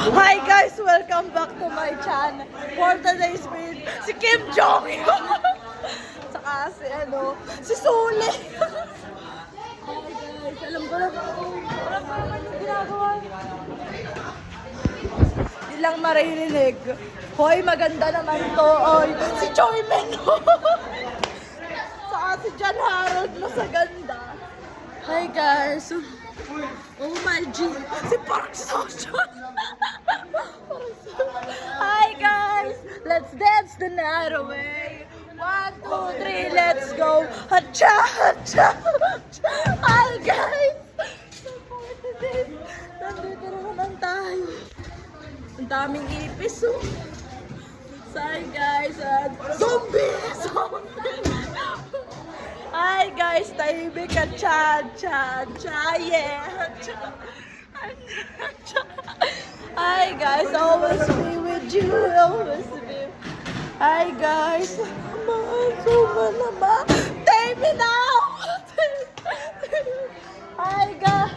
Hi guys! Welcome back to my channel. For today's video, si Kim Jong saka si Sule. Hi guys! Alam ko na naman yung ginagawa niya. Di lang maririnig. Hoy, maganda naman to. Oy, si Choi Men. Saka si John Harold mo sa ganda. Hi guys! Oh my G! Si Park Seo-joon! Hi guys! Let's dance the night away! 1, 2, 3, let's go! Hacha! Hacha! Hacha! Hi guys! Support this! Nandito naman tayo. Ang daming ipis oh! Hi guys! Zombie! Zombie! Hi guys, tahimik ka, Chad, yeah. Hi guys, always be with you, always be. Hi guys, mahal naman. Take me now. Hi guys.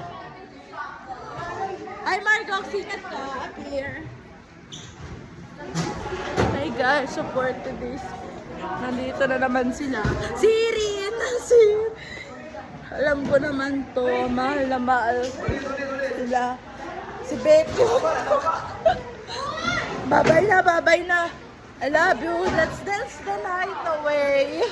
Hi Marco, sikat ka, up here. Hi guys, support to this. Nandito na naman sila. Si Rin! Alam ko naman to. Mahal na mahal sila. Si Beto. Babay na, babay na. I love you. Let's dance the night away.